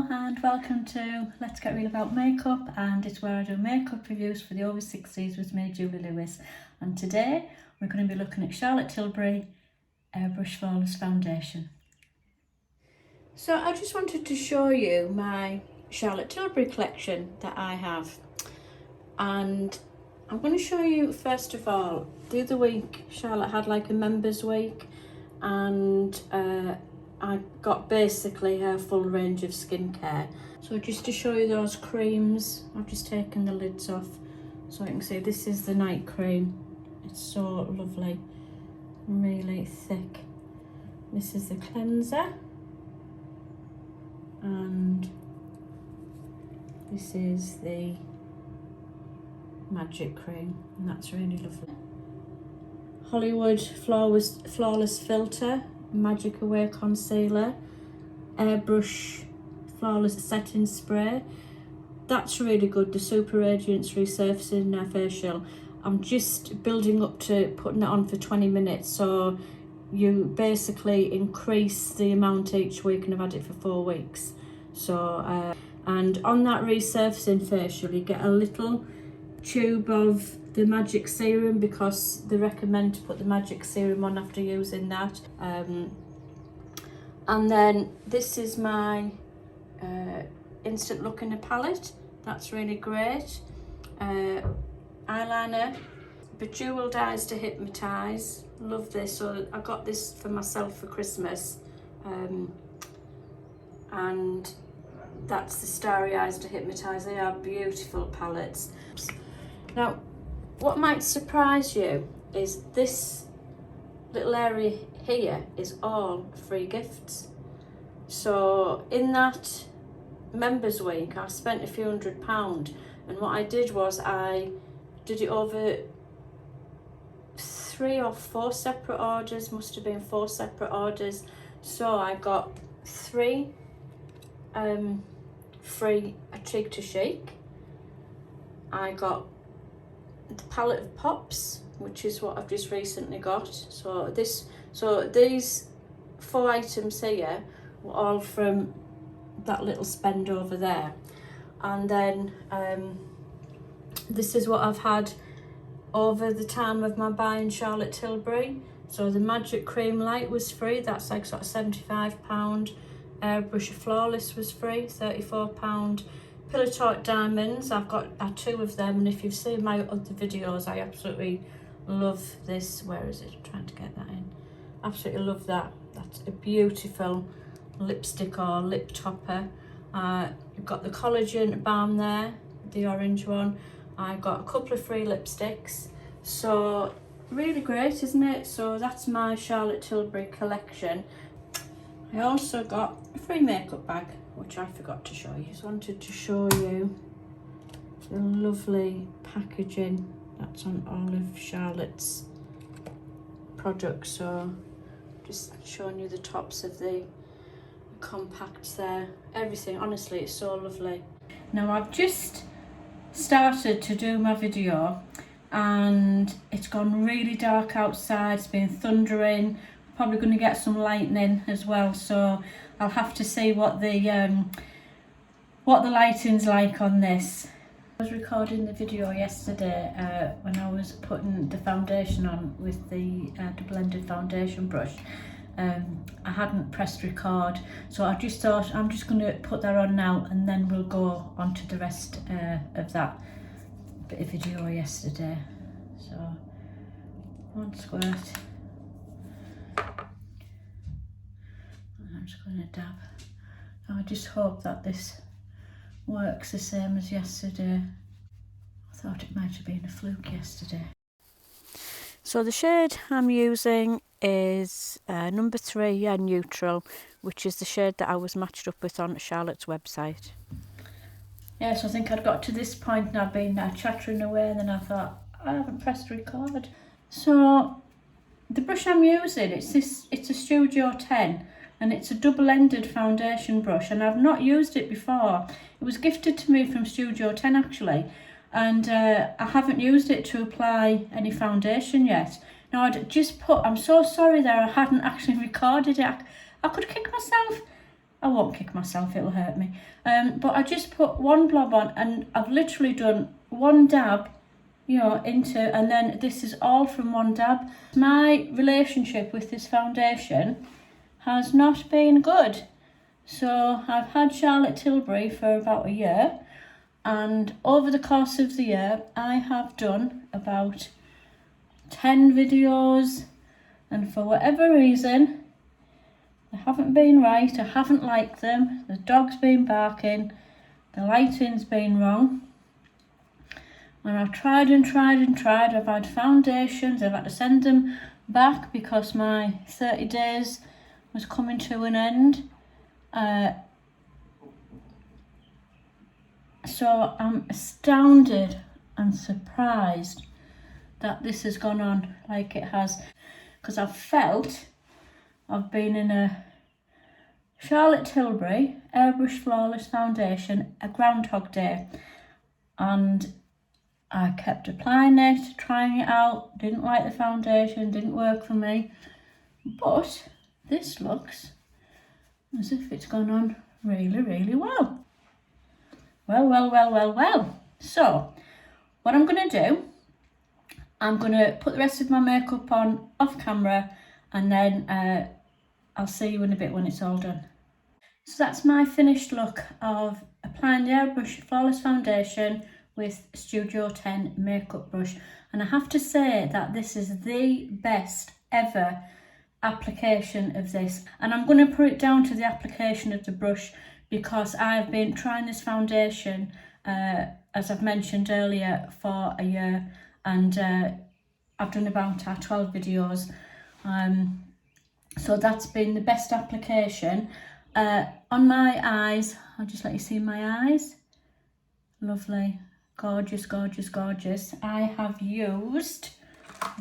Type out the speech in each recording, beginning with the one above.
Hello and welcome to Let's Get Real About Makeup, and it's where I do makeup reviews for the over 60s with me, Julie Lewis. And today we're going to be looking at Charlotte Tilbury Airbrush Flawless Foundation. So I just wanted to show you my Charlotte Tilbury collection that I have, and I'm going to show you first of all, the other week Charlotte had like a members week, and I got basically her full range of skincare. So just to show you those creams, I've just taken the lids off so you can see this is the night cream. It's so lovely, really thick. This is the cleanser, and this is the magic cream, and that's really lovely. Hollywood Flawless Filter Magic Away Concealer, Airbrush Flawless Setting Spray. That's really good, the Super Radiance Resurfacing Facial. I'm just building up to putting it on for 20 minutes, so you basically increase the amount each week, and I've had it for 4 weeks. So and on that resurfacing facial you get a little tube of the magic serum, because they recommend to put the magic serum on after using that. And then this is my instant look in a palette. That's really great. Eyeliner, Bejeweled Eyes to Hypnotise. Love this. So I got this for myself for Christmas, and that's the Starry Eyes to Hypnotise. They are beautiful palettes. Now, what might surprise you is this little area here is all free gifts. So in that members week I spent a few £100, and what I did was I did it over 3 or 4 separate orders, must have been 4 separate orders. So I got 3 free A Cheek to Chic. I got the palette of pops, which is what I've just recently got. So these 4 items here were all from that little spend over there. And then this is what I've had over the time of my buying Charlotte Tilbury. So the Magic Cream Light was free, that's like sort of £75. Airbrush Flawless was free, £34. Pillow Talk Diamonds, I've got 2 of them, and if you've seen my other videos, I absolutely love this. Where is it? I'm trying to get that in. Absolutely love that. That's a beautiful lipstick or lip topper. You've got the collagen balm there, the orange one. I got a couple of free lipsticks. So really great, isn't it? So that's my Charlotte Tilbury collection. I also got a free makeup bag, which I forgot to show you. Just wanted to show you the lovely packaging that's on all of Charlotte's products. So just showing you the tops of the compacts there. Everything, honestly, it's so lovely. Now I've just started to do my video, and it's gone really dark outside. It's been thundering. Probably going to get some lightning as well, so I'll have to see what the lighting's like on this. I was recording the video yesterday when I was putting the foundation on with the blended foundation brush. I hadn't pressed record, so I just thought I'm just going to put that on now, and then we'll go on to the rest of that bit of video yesterday. So 1 squirt. I'm just going to dab. I just hope that this works the same as yesterday. I thought it might have been a fluke yesterday. So the shade I'm using is number 3 Neutral, which is the shade that I was matched up with on Charlotte's website. Yeah, so I think I'd got to this point and I've been chattering away, and then I thought, I haven't pressed record. So the brush I'm using, it's a Studio 10. And it's a double-ended foundation brush, and I've not used it before. It was gifted to me from Studio 10 actually, and I haven't used it to apply any foundation yet. Now I'm so sorry there, I hadn't actually recorded it. I could kick myself. I won't kick myself, it'll hurt me. But I just put one blob on, and I've literally done one dab, you know, into, and then this is all from one dab. My relationship with this foundation has not been good. So I've had Charlotte Tilbury for about a year, and over the course of the year I have done about 10 videos, and for whatever reason they haven't been right. I haven't liked them. The dog's been barking, the lighting's been wrong, and I've tried and tried and tried. I've had foundations, I've had to send them back because my 30 days was coming to an end. So I'm astounded and surprised that this has gone on like it has, because I've been in a Charlotte Tilbury Airbrush Flawless Foundation, a Groundhog Day, and I kept applying it, trying it out, didn't like the foundation, didn't work for me, but this looks as if it's gone on really, really well. Well. So, what I'm going to do, I'm going to put the rest of my makeup on off camera, and then I'll see you in a bit when it's all done. So that's my finished look of applying the Airbrush Flawless Foundation with Studio 10 makeup brush. And I have to say that this is the best ever application of this. And I'm going to put it down to the application of the brush, because I've been trying this foundation, as I've mentioned earlier, for a year, and I've done about 12 videos. So that's been the best application. On my eyes, I'll just let you see my eyes. Lovely, gorgeous, gorgeous, gorgeous. I have used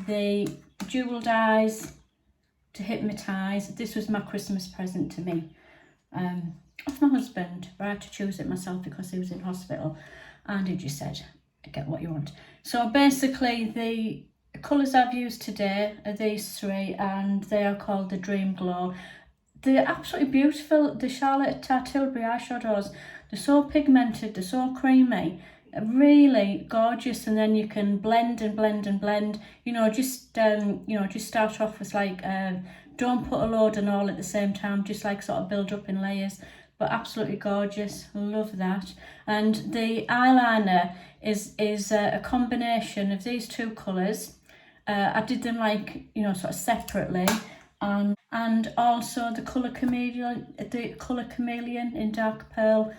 the jewelled eyes to hypnotise. This was my Christmas present to me. Off my husband, but I had to choose it myself because he was in hospital, and he just said, get what you want. So basically the colours I've used today are these three, and they are called the Dream Glow. They're absolutely beautiful. The Charlotte Tilbury eyeshadows, they're so pigmented, they're so creamy, really gorgeous. And then you can blend and blend and blend, you know, just start off with like, don't put a load on all at the same time, just like sort of build up in layers. But absolutely gorgeous, love that. And the eyeliner is a combination of these two colours. I did them like, you know, sort of separately, and also the colour chameleon in dark pearl.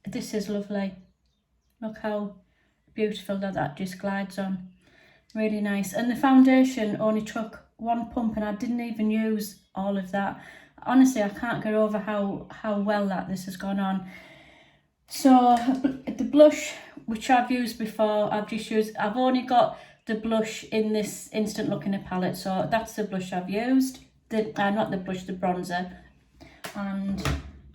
This is lovely. Look how beautiful that just glides on, really nice. And the foundation only took one pump, and I didn't even use all of that. Honestly, I can't get over how well this has gone on. So the blush, which I've used before, I've only got the blush in this Instant Look in a palette, so that's the blush I've used. Not the blush, the bronzer. And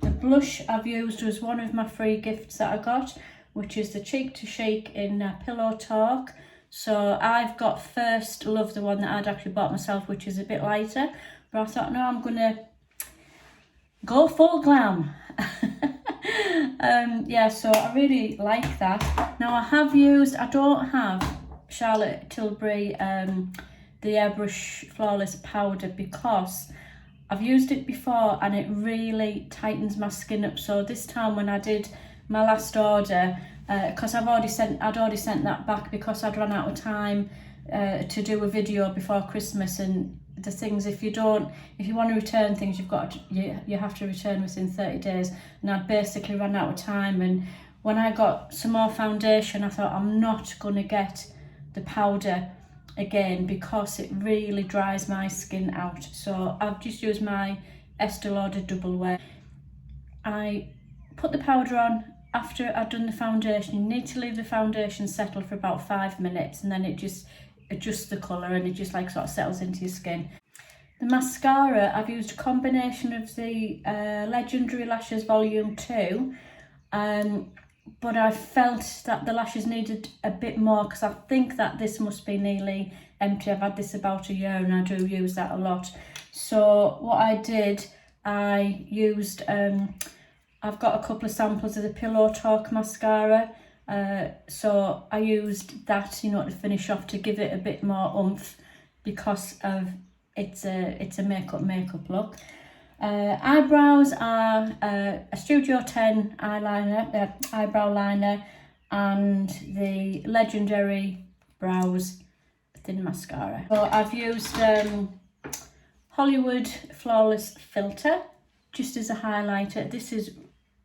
the blush I've used was one of my free gifts that I got, which is the Cheek to Chic in Pillow Talk. So I've got First Love, the one that I'd actually bought myself, which is a bit lighter. But I thought, no, I'm going to go full glam. Yeah, so I really like that. Now I don't have Charlotte Tilbury, the Airbrush Flawless powder, because I've used it before and it really tightens my skin up. So this time when I did my last order, because I'd already sent that back because I'd run out of time to do a video before Christmas. And the things, if you want to return things, you have to return within 30 days. And I'd basically run out of time. And when I got some more foundation, I thought, I'm not going to get the powder again because it really dries my skin out. So I've just used my Estée Lauder Double Wear. I put the powder on after I've done the foundation. You need to leave the foundation settle for about 5 minutes, and then it just adjusts the colour and it just like sort of settles into your skin. The mascara, I've used a combination of the Legendary Lashes Volume 2, but I felt that the lashes needed a bit more because I think that this must be nearly empty. I've had this about a year and I do use that a lot. So what I did I used, I've got a couple of samples of the Pillow Talk mascara. So I used that, you know, to finish off, to give it a bit more oomph, because of it's a makeup look. Eyebrows are a Studio 10 eyeliner, eyebrow liner, and the Legendary Brows Thin Mascara. So I've used Hollywood Flawless Filter just as a highlighter. This is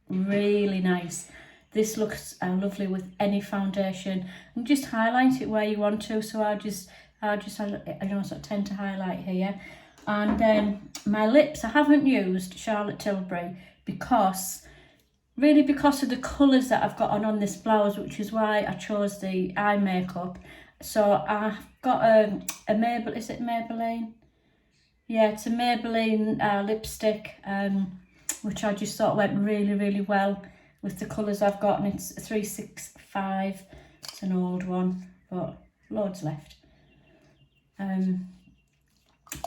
really nice. This looks lovely with any foundation, and just highlight it where you want to. So I just I know, sort of tend to highlight here. And then my lips, I haven't used Charlotte Tilbury because of the colours that I've got on this blouse, which is why I chose the eye makeup. So I've got a Maybelline, is it Maybeline? Yeah, it's a Maybeline lipstick, which I just thought went really well with the colours I've got, and it's 365. It's an old one, but loads left.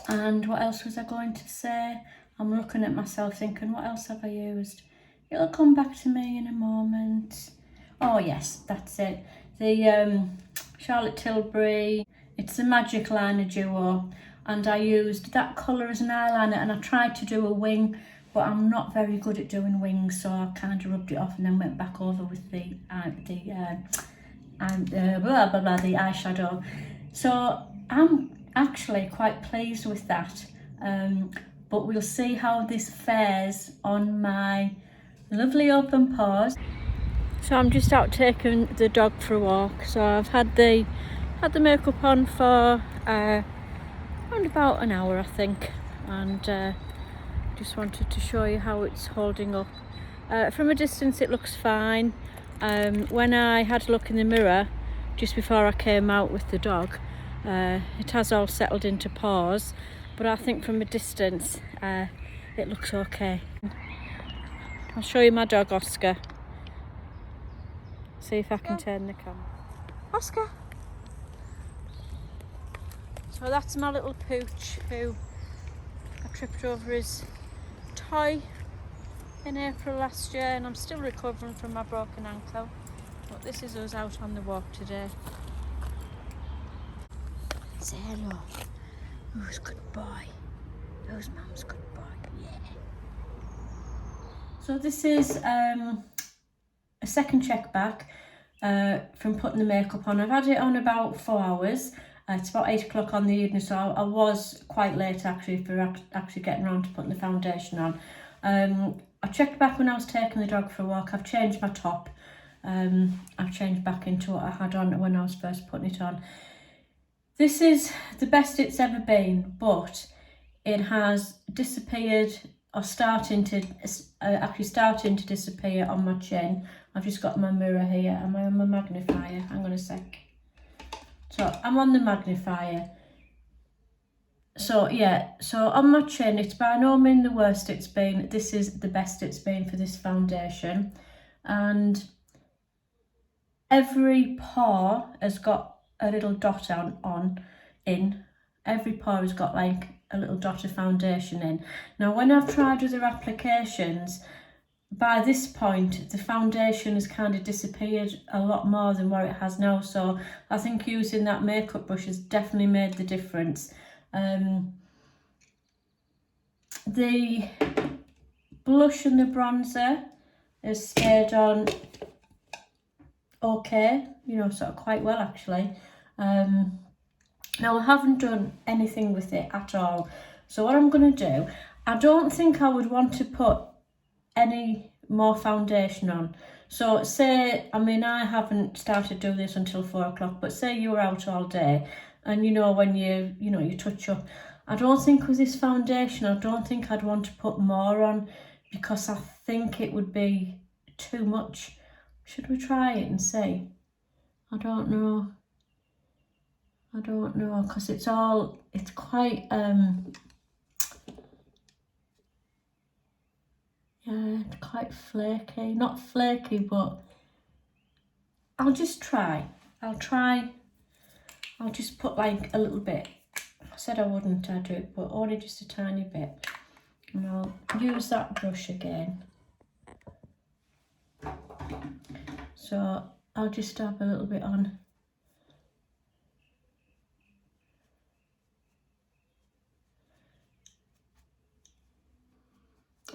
And what else was I going to say? I'm looking at myself thinking, what else have I used? It'll come back to me in a moment. Oh yes, that's it. The Charlotte Tilbury, it's the Magic Liner Duo, and I used that colour as an eyeliner, and I tried to do a wing, but I'm not very good at doing wings, so I kind of rubbed it off and then went back over with the eyeshadow. So I'm actually quite pleased with that, but we'll see how this fares on my lovely open pores. So I'm just out taking the dog for a walk. So I've had the makeup on for around about an hour, I think, and just wanted to show you how it's holding up. From a distance it looks fine. When I had a look in the mirror just before I came out with the dog, it has all settled into pores, but I think from a distance it looks okay. I'll show you my dog Oscar. See if I can turn the camera. Oscar! So that's my little pooch who I tripped over his toy in April last year, and I'm still recovering from my broken ankle. But this is us out on the walk today. Say hello. Who's a good boy? Who's Mum's good boy? Yeah. So this is a second check back from putting the makeup on. I've had it on about 4 hours. It's about 8 o'clock on the evening, so I was quite late actually for actually getting around to putting the foundation on. I checked back when I was taking the dog for a walk. I've changed my top. I've changed back into what I had on when I was first putting it on. This is the best it's ever been, but it has disappeared, or starting to disappear on my chin. I've just got my mirror here. Am I on my magnifier? Hang on a sec. So I'm on the magnifier. So yeah, so on my chin, it's by no means the worst it's been. This is the best it's been for this foundation. And every pore has got a little dot in. Every pore has got like a little dot of foundation in. Now when I've tried other applications, by this point the foundation has kind of disappeared a lot more than where it has now. So I think using that makeup brush has definitely made the difference. The blush and the bronzer has stayed on okay, you know, sort of quite well actually. Now I haven't done anything with it at all, so what I'm going to do, I don't think I would want to put any more foundation on. So say, I mean, I haven't started doing this until 4 o'clock, but say you were out all day and you know when you touch up, I don't think with this foundation, I don't think I'd want to put more on, because I think it would be too much. Should we try it and see? I don't know, because it's quite yeah, it's quite flaky. Not flaky, but I'll just try. I'll just put like a little bit. I said I wouldn't, I'd do it, but only just a tiny bit. And I'll use that brush again. So I'll just dab a little bit on.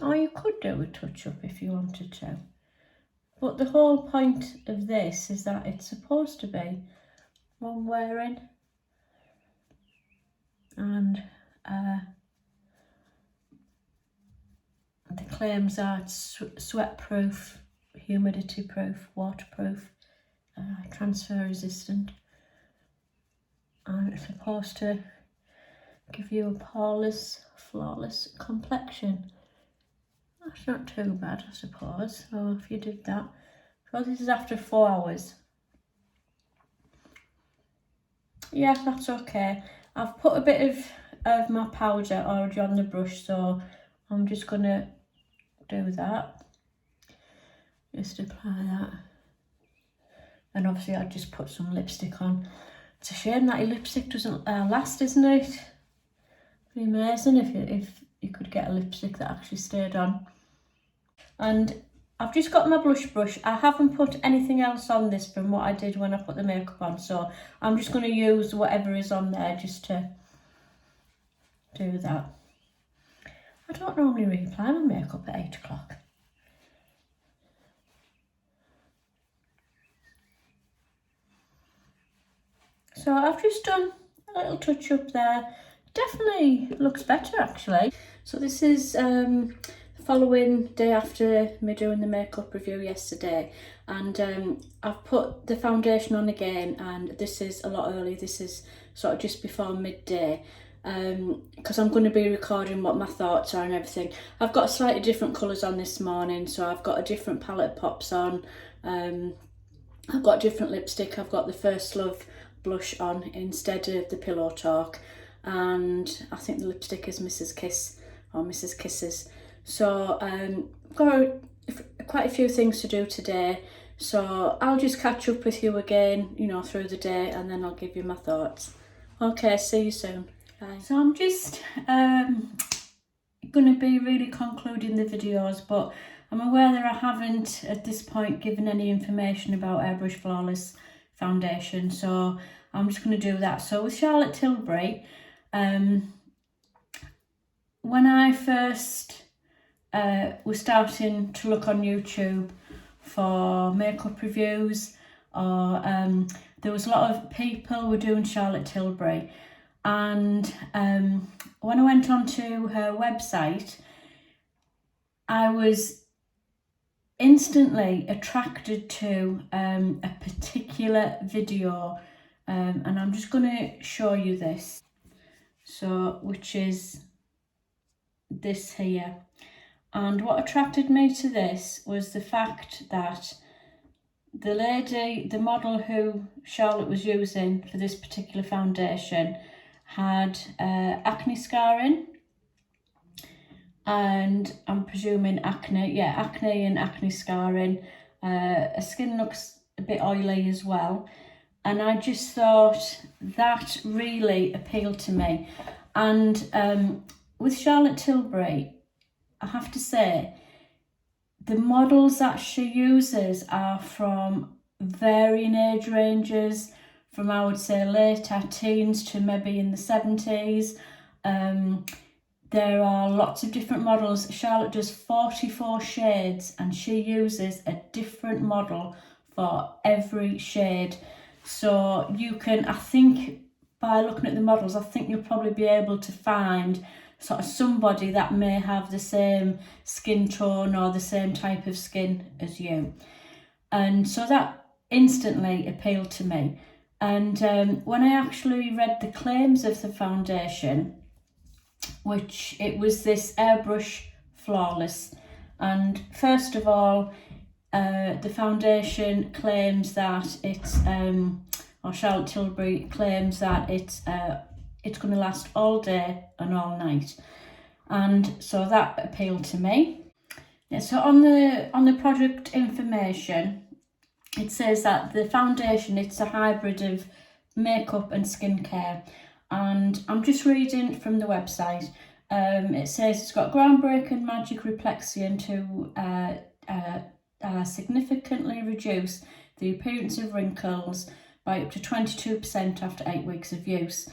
Or you could do a touch-up if you wanted to. But the whole point of this is that it's supposed to be one wearing. And the claims are it's sweat-proof, humidity-proof, waterproof, transfer resistant. And it's supposed to give you a poreless, flawless complexion. That's not too bad, I suppose. So if you did that, so this is after 4 hours. Yeah, that's okay. I've put a bit of my powder already on the brush, so I'm just gonna do that. Just apply that. And obviously I just put some lipstick on. It's a shame that your lipstick doesn't last, isn't it? It'd be amazing if you could get a lipstick that actually stayed on. And I've just got my blush brush. I haven't put anything else on this from what I did when I put the makeup on, so I'm just going to use whatever is on there just to do that. I don't normally reapply my makeup at 8 o'clock. So I've just done a little touch up there. Definitely looks better actually. So this is the following day after me doing the makeup review yesterday, and I've put the foundation on again, and this is a lot early. This is sort of just before midday, because I'm going to be recording what my thoughts are and everything. I've got slightly different colours on this morning, so I've got a different palette pops on. I've got different lipstick. I've got the First Love blush on instead of the Pillow Talk, and I think the lipstick is Mrs. Kiss or Mrs. Kisses. So I've got quite a few things to do today, so I'll just catch up with you again, you know, through the day, and then I'll give you my thoughts. Okay, see you soon. Bye. So I'm just going to be really concluding the videos, but I'm aware that I haven't at this point given any information about Airbrush Flawless Foundation, so I'm just going to do that. So with Charlotte Tilbury, when I first was starting to look on YouTube for makeup reviews, or there was a lot of people were doing Charlotte Tilbury, and when I went onto her website, I was instantly attracted to a particular video, and I'm just going to show you this, so which is this here. And what attracted me to this was the fact that the lady, the model who Charlotte was using for this particular foundation, had acne scarring, and I'm presuming acne and acne scarring. Her skin looks a bit oily as well, and I just thought that really appealed to me. And with Charlotte Tilbury, I have to say, the models that she uses are from varying age ranges, from I would say late teens to maybe in the 70s. There are lots of different models. Charlotte does 44 shades, and she uses a different model for every shade. So you can, I think, by looking at the models, I think you'll probably be able to find sort of somebody that may have the same skin tone or the same type of skin as you. And so that instantly appealed to me. And when I actually read the claims of the foundation, which it was this Airbrush Flawless, and first of all, the foundation claims that it's, or Charlotte Tilbury claims that it's going to last all day and all night, and so that appealed to me. Yeah, so on the product information, it says that the foundation, it's a hybrid of makeup and skincare, and I'm just reading from the website. It says it's got groundbreaking magic replexion to significantly reduce the appearance of wrinkles by up to 22% after 8 weeks of use.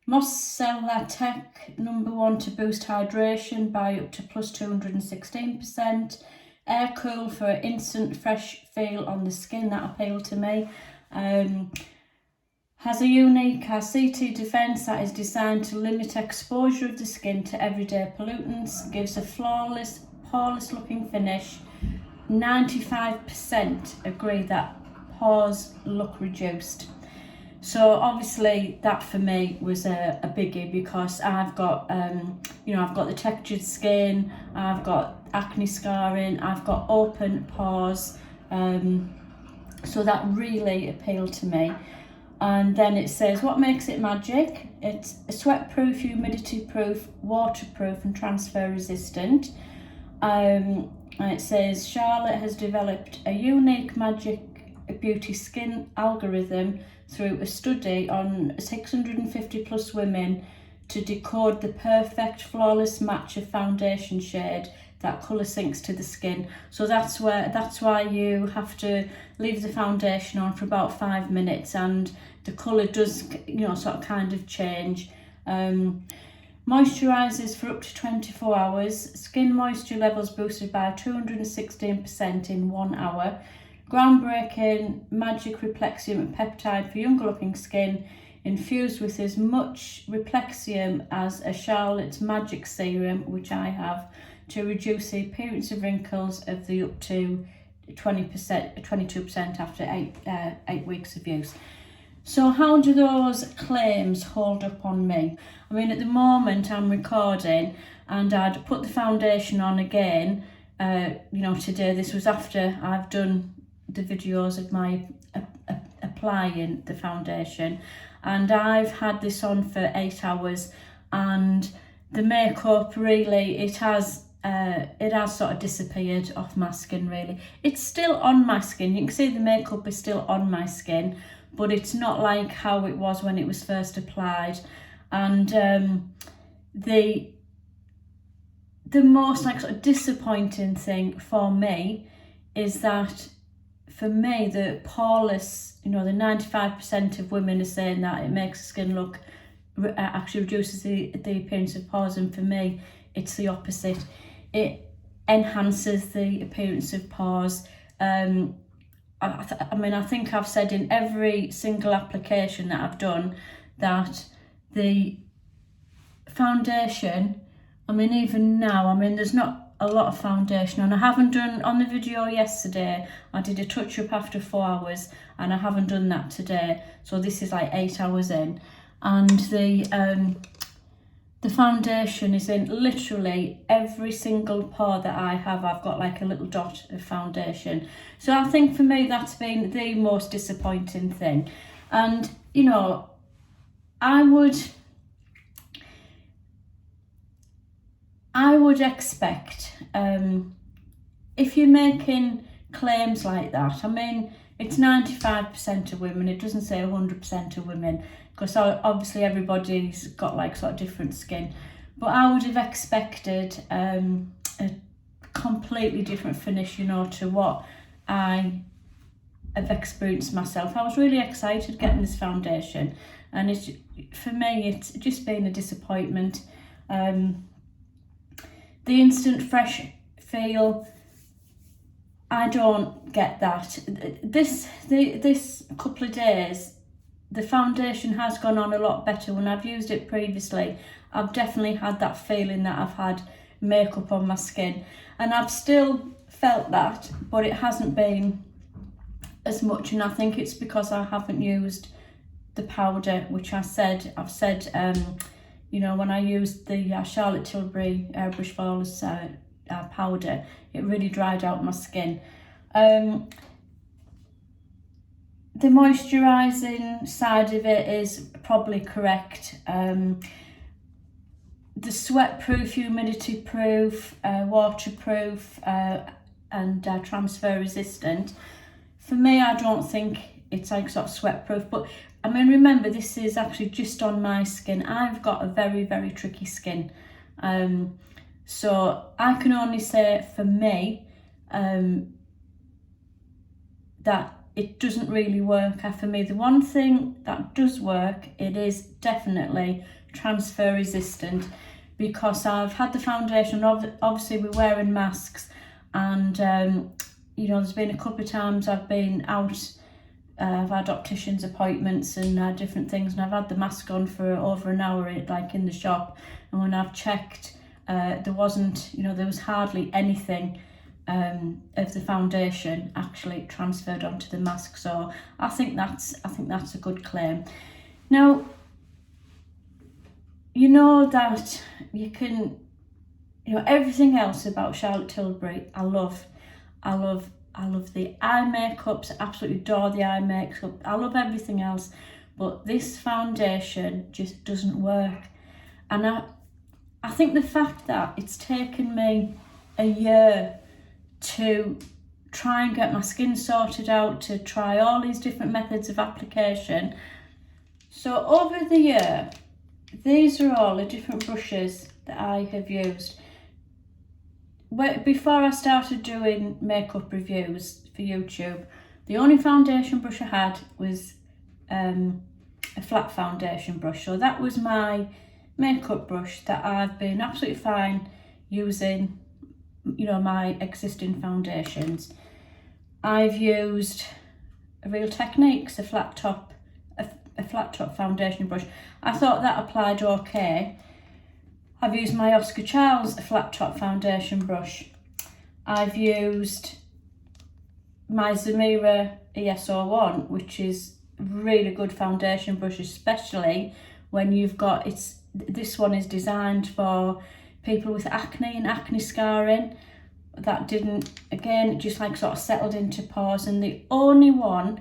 Micellar Tech #1 to boost hydration by up to plus 216%. Air Cool for instant fresh feel on the skin, that appealed to me. Has a unique CT defense that is designed to limit exposure of the skin to everyday pollutants, gives a flawless, poreless looking finish. 95% agree that pores look reduced. So obviously that for me was a biggie, because I've got I've got the textured skin, I've got acne scarring, I've got open pores, so that really appealed to me. And then it says what makes it magic. It's sweat proof, humidity proof, waterproof and transfer resistant. And it says Charlotte has developed a unique magic beauty skin algorithm through a study on 650 plus women to decode the perfect flawless match of foundation shade that colour syncs to the skin. So that's why you have to leave the foundation on for about 5 minutes, and the colour does sort of kind of change. Moisturises for up to 24 hours. Skin moisture levels boosted by 216% in 1 hour. Groundbreaking magic replexium peptide for younger looking skin, infused with as much replexium as a Charlotte's Magic Serum, which I have, to reduce the appearance of wrinkles of the up to 22% after 8 weeks of use. So how do those claims hold up on me? I mean, at the moment I'm recording, and I'd put the foundation on again, today. This was after I've done the videos of my applying the foundation, and I've had this on for 8 hours, and the makeup really, it has sort of disappeared off my skin. Really, it's still on my skin. You can see the makeup is still on my skin, but it's not like how it was when it was first applied. And the most sort of disappointing thing for me is that, for me, the poreless, the 95% of women are saying that it makes the skin look, actually reduces the appearance of pores, and for me it's the opposite. It enhances the appearance of pores. I think I've said in every single application that I've done that the foundation, even now, there's not a lot of foundation on. I haven't done, on the video yesterday, I did a touch up after 4 hours, and I haven't done that today. So this is like 8 hours in, and the foundation is in literally every single pore that I have. I've got like a little dot of foundation. So I think for me that's been the most disappointing thing. And I would expect, if you're making claims like that, it's 95% of women, it doesn't say 100% of women, because obviously everybody's got like sort of different skin, but I would have expected a completely different finish, to what I have experienced myself. I was really excited getting this foundation, and for me it's just been a disappointment. The instant fresh feel, I don't get that. This couple of days, the foundation has gone on a lot better. When I've used it previously, I've definitely had that feeling that I've had makeup on my skin, and I've still felt that, but it hasn't been as much, and I think it's because I haven't used the powder, which I've said when I used the Charlotte Tilbury Airbrush Flawless powder, it really dried out my skin. The moisturising side of it is probably correct. The sweat proof, humidity proof, waterproof and transfer resistant, for me, I don't think it's like sort of sweat proof, but remember, this is actually just on my skin. I've got a very, very tricky skin, So I can only say for me that it doesn't really work for me. The one thing that does work, it is definitely transfer resistant, because I've had the foundation, obviously we're wearing masks, and you know, there's been a couple of times I've been out, I've had opticians appointments and different things, and I've had the mask on for over an hour, like in the shop, and when I've checked, there wasn't, you know, there was hardly anything of the foundation actually transferred onto the mask. So I think that's a good claim. Now, you know that you can, you know, everything else about Charlotte Tilbury, I love the eye makeups, I absolutely adore the eye makeup, I love everything else, but this foundation just doesn't work. And I think the fact that it's taken me a year to try and get my skin sorted out, to try all these different methods of application. So over the year, these are all the different brushes that I have used. Before I started doing makeup reviews for YouTube, the only foundation brush I had was a flat foundation brush. So that was my makeup brush that I've been absolutely fine using, you know, my existing foundations. I've used Real Techniques, a flat top foundation brush. I thought that applied okay. I've used my Oscar Charles, a flat top foundation brush. I've used my Zamira ES01, which is really good foundation brush, especially when you've got, this one is designed for people with acne and acne scarring. That didn't, again, it just like sort of settled into pores, and the only one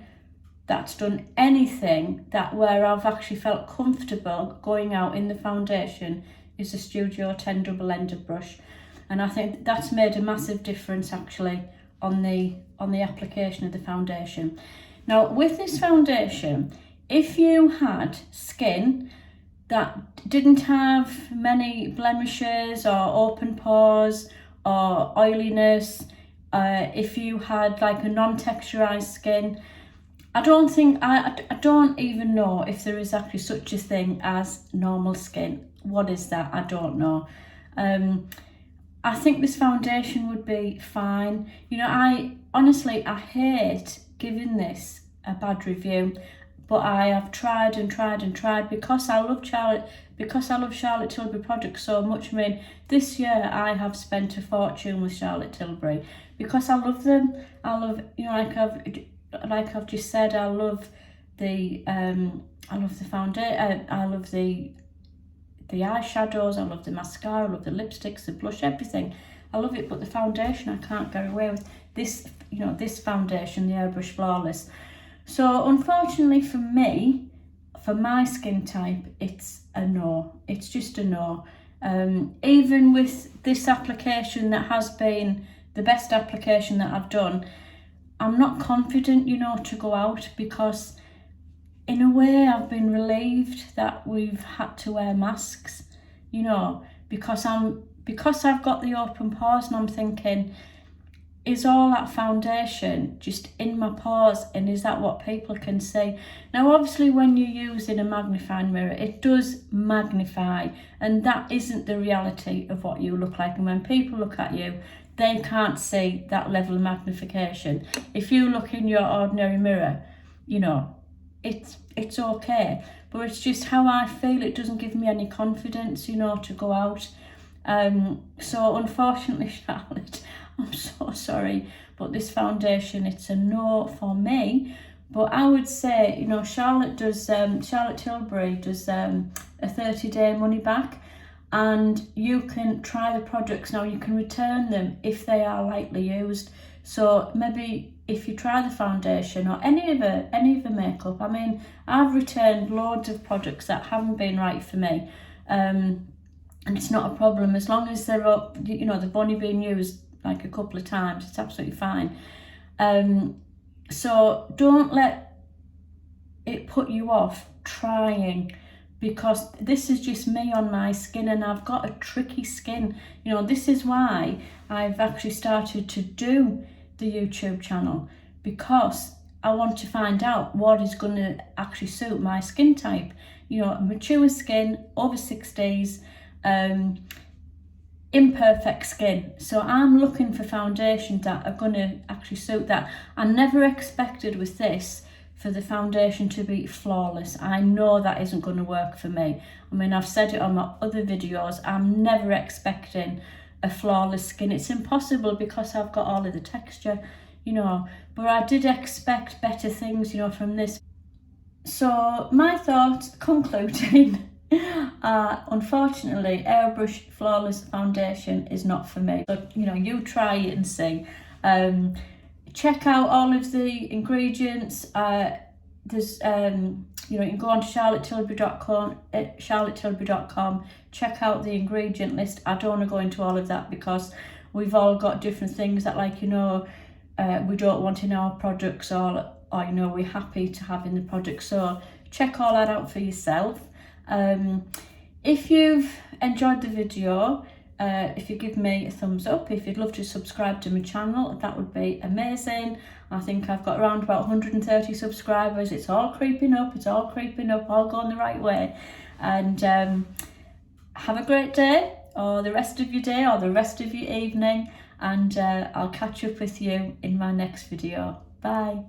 that's done anything that where I've actually felt comfortable going out in the foundation is the Studio 10 double-ended brush, and I think that's made a massive difference actually on the application of the foundation. Now with this foundation, if you had skin that didn't have many blemishes or open pores or oiliness, if you had like a non-texturized skin, I don't even know if there is actually such a thing as normal skin. What is that? I don't know. I think this foundation would be fine. You know, I hate giving this a bad review, but I have tried and tried and tried because I love Charlotte Tilbury products so much. I mean, this year I have spent a fortune with Charlotte Tilbury because I love them. I love, you know, like I've just said, I love the foundation, I love the eyeshadows, I love the mascara, I love the lipsticks, the blush, everything. I love it, but the foundation I can't get away with. This, you know, this foundation, the Airbrush Flawless. So unfortunately for me, for my skin type, it's a no. It's just a no. Even with this application that has been the best application that I've done, I'm not confident, you know, to go out, because in a way I've been relieved that we've had to wear masks, you know, because I've got the open pores, and I'm thinking, is all that foundation just in my pores, and is that what people can see? Now obviously when you're using a magnifying mirror, it does magnify, and that isn't the reality of what you look like. And when people look at you, they can't see that level of magnification. If you look in your ordinary mirror, you know, it's okay, but it's just how I feel. It doesn't give me any confidence, you know, to go out. So unfortunately, Charlotte, I'm so sorry, but this foundation, it's a no for me. But I would say, you know, Charlotte Tilbury does a 30-day money back, and you can try the products. Now you can return them if they are lightly used. So maybe if you try the foundation or any of the makeup, I mean, I've returned loads of products that haven't been right for me, and it's not a problem as long as they're up, you know, they've only been used like a couple of times. It's absolutely fine. So don't let it put you off trying because this is just me on my skin, and I've got a tricky skin. You know, this is why I've actually started to do the YouTube channel, because I want to find out what is going to actually suit my skin type. You know, mature skin, over 60s, imperfect skin. So I'm looking for foundations that are going to actually suit that. I never expected with this for the foundation to be flawless. I know that isn't going to work for me. I mean, I've said it on my other videos, I'm never expecting a flawless skin. It's impossible because I've got all of the texture, you know, but I did expect better things, you know, from this. So my thoughts concluding, unfortunately, Airbrush Flawless Foundation is not for me. But, you know, you try it and see. Check out all of the ingredients. There's, you know, you can go on to charlottetilbury.com, check out the ingredient list. I don't want to go into all of that because we've all got different things that, like, you know, we don't want in our products, or you know, we're happy to have in the product. So check all that out for yourself. If you've enjoyed the video, if you give me a thumbs up, if you'd love to subscribe to my channel, that would be amazing. I think I've got around about 130 subscribers. It's all creeping up, all going the right way. And have a great day, or the rest of your day, or the rest of your evening, and I'll catch up with you in my next video. Bye.